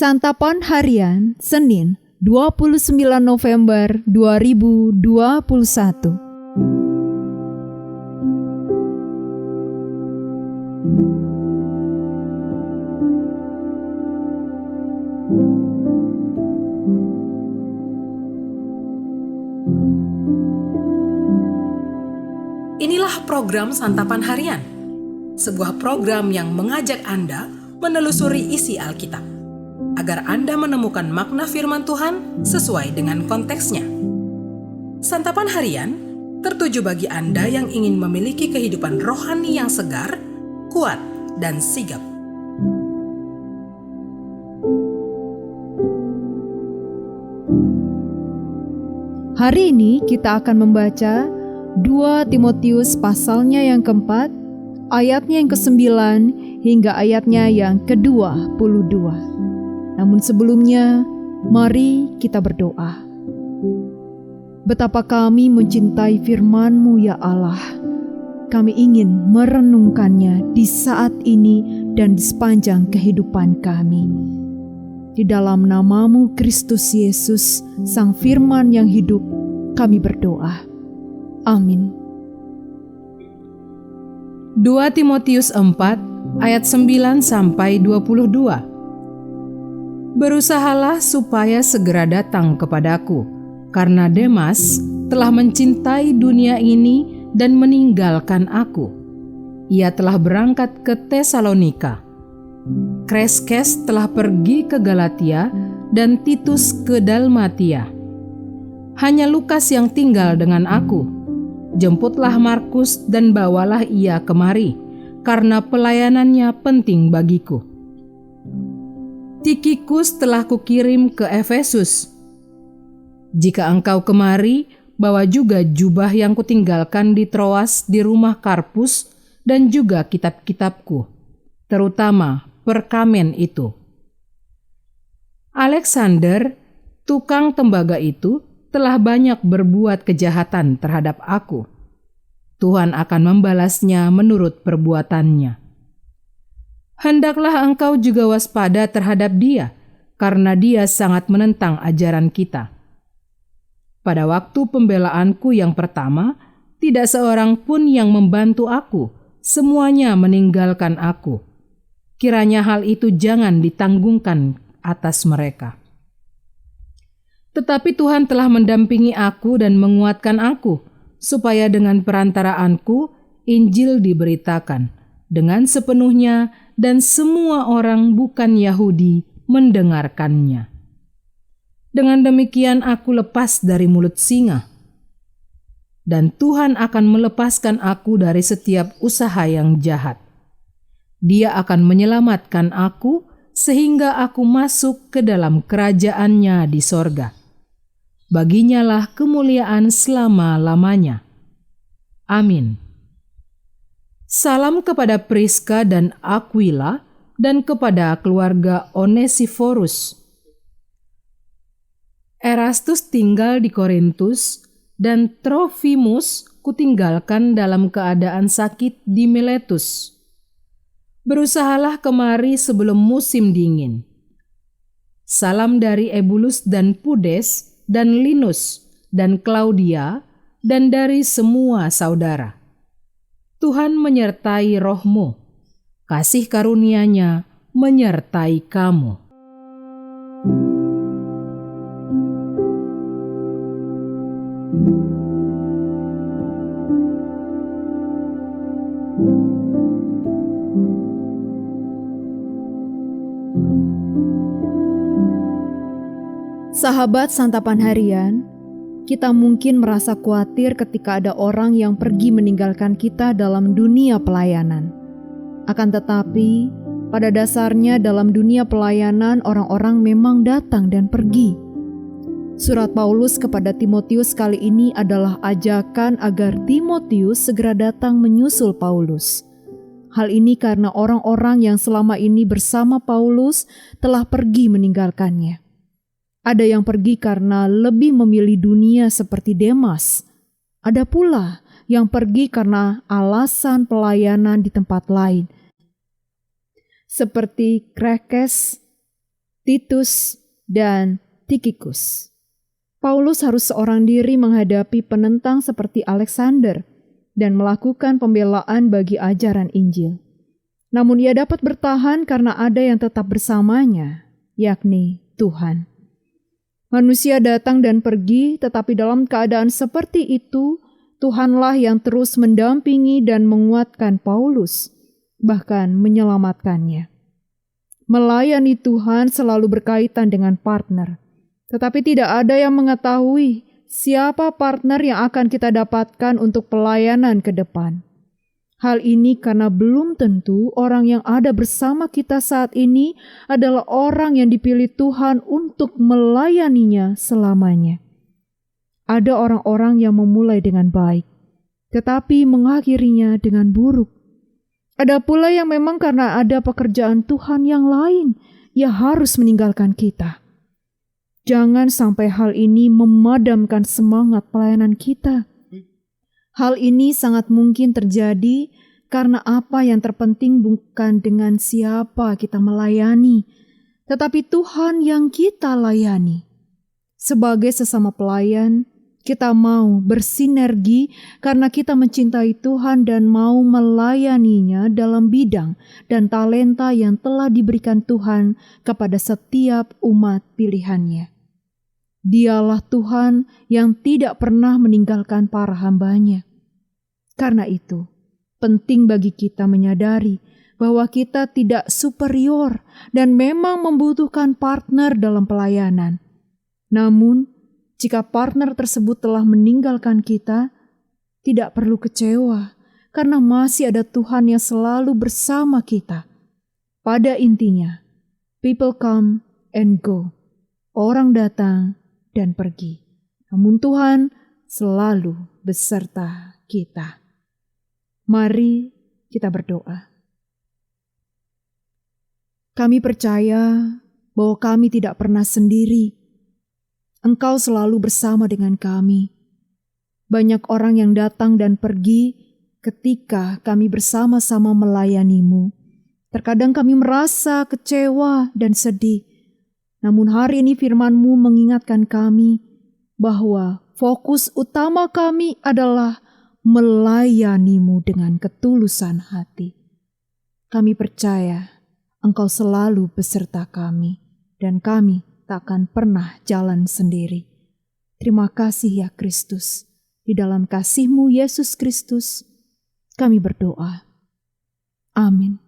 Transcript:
Santapan Harian Senin 29 November 2021. Inilah program Santapan Harian, sebuah program yang mengajak Anda menelusuri isi Alkitab, agar Anda menemukan makna firman Tuhan sesuai dengan konteksnya. Santapan Harian tertuju bagi Anda yang ingin memiliki kehidupan rohani yang segar, kuat, dan sigap. Hari ini kita akan membaca 2 Timotius pasalnya yang keempat, ayatnya yang ke-9 hingga ayatnya yang ke-22. Namun sebelumnya, mari kita berdoa. Betapa kami mencintai firman-Mu ya Allah. Kami ingin merenungkannya di saat ini dan di sepanjang kehidupan kami. Di dalam nama-Mu Kristus Yesus, Sang Firman yang hidup, kami berdoa. Amin. 2 Timotius 4 ayat 9 sampai 22. Berusahalah supaya segera datang kepadaku, karena Demas telah mencintai dunia ini dan meninggalkan aku. Ia telah berangkat ke Tesalonika. Kreskes telah pergi ke Galatia dan Titus ke Dalmatia. Hanya Lukas yang tinggal dengan aku. Jemputlah Markus dan bawalah ia kemari, karena pelayanannya penting bagiku. Tikhikus telah kukirim ke Efesus. Jika engkau kemari, bawa juga jubah yang kutinggalkan di Troas di rumah Karpus dan juga kitab-kitabku, terutama perkamen itu. Alexander, tukang tembaga itu, telah banyak berbuat kejahatan terhadap aku. Tuhan akan membalasnya menurut perbuatannya. Hendaklah engkau juga waspada terhadap dia, karena dia sangat menentang ajaran kita. Pada waktu pembelaanku yang pertama, tidak seorang pun yang membantu aku, semuanya meninggalkan aku. Kiranya hal itu jangan ditanggungkan atas mereka. Tetapi Tuhan telah mendampingi aku dan menguatkan aku, supaya dengan perantaraanku Injil diberitakan dengan sepenuhnya dan semua orang bukan Yahudi mendengarkannya. Dengan demikian aku lepas dari mulut singa, dan Tuhan akan melepaskan aku dari setiap usaha yang jahat. Dia akan menyelamatkan aku sehingga aku masuk ke dalam kerajaannya di sorga. Baginyalah kemuliaan selama-lamanya. Amin. Salam kepada Priska dan Aquila dan kepada keluarga Onesiforus. Erastus tinggal di Korintus dan Trofimus kutinggalkan dalam keadaan sakit di Miletus. Berusahalah kemari sebelum musim dingin. Salam dari Ebulus dan Pudes dan Linus dan Klaudia dan dari semua saudara. Tuhan menyertai rohmu, kasih karunia-Nya menyertai kamu. Sahabat Santapan Harian, kita mungkin merasa khawatir ketika ada orang yang pergi meninggalkan kita dalam dunia pelayanan. Akan tetapi, pada dasarnya dalam dunia pelayanan orang-orang memang datang dan pergi. Surat Paulus kepada Timotius kali ini adalah ajakan agar Timotius segera datang menyusul Paulus. Hal ini karena orang-orang yang selama ini bersama Paulus telah pergi meninggalkannya. Ada yang pergi karena lebih memilih dunia seperti Demas. Ada pula yang pergi karena alasan pelayanan di tempat lain, seperti Kreskes Titus, dan Tikhikus. Paulus harus seorang diri menghadapi penentang seperti Alexander dan melakukan pembelaan bagi ajaran Injil. Namun ia dapat bertahan karena ada yang tetap bersamanya, yakni Tuhan. Manusia datang dan pergi, tetapi dalam keadaan seperti itu, Tuhanlah yang terus mendampingi dan menguatkan Paulus, bahkan menyelamatkannya. Melayani Tuhan selalu berkaitan dengan partner. Tetapi tidak ada yang mengetahui siapa partner yang akan kita dapatkan untuk pelayanan ke depan. Hal ini karena belum tentu orang yang ada bersama kita saat ini adalah orang yang dipilih Tuhan untuk melayaninya selamanya. Ada orang-orang yang memulai dengan baik, tetapi mengakhirinya dengan buruk. Ada pula yang memang karena ada pekerjaan Tuhan yang lain, ia harus meninggalkan kita. Jangan sampai hal ini memadamkan semangat pelayanan kita. Hal ini sangat mungkin terjadi karena apa yang terpenting bukan dengan siapa kita melayani, tetapi Tuhan yang kita layani. Sebagai sesama pelayan, kita mau bersinergi karena kita mencintai Tuhan dan mau melayaninya dalam bidang dan talenta yang telah diberikan Tuhan kepada setiap umat pilihannya. Dialah Tuhan yang tidak pernah meninggalkan para hamba-Nya. Karena itu, penting bagi kita menyadari bahwa kita tidak superior dan memang membutuhkan partner dalam pelayanan. Namun, jika partner tersebut telah meninggalkan kita, tidak perlu kecewa karena masih ada Tuhan yang selalu bersama kita. Pada intinya, people come and go. Orang datang dan pergi. Namun Tuhan selalu beserta kita. Mari kita berdoa. Kami percaya bahwa kami tidak pernah sendiri. Engkau selalu bersama dengan kami. Banyak orang yang datang dan pergi ketika kami bersama-sama melayani-Mu. Terkadang kami merasa kecewa dan sedih. Namun hari ini firman-Mu mengingatkan kami bahwa fokus utama kami adalah melayani-Mu dengan ketulusan hati. Kami percaya Engkau selalu beserta kami dan kami tak akan pernah jalan sendiri. Terima kasih ya Kristus. Di dalam kasih-Mu Yesus Kristus, kami berdoa. Amin.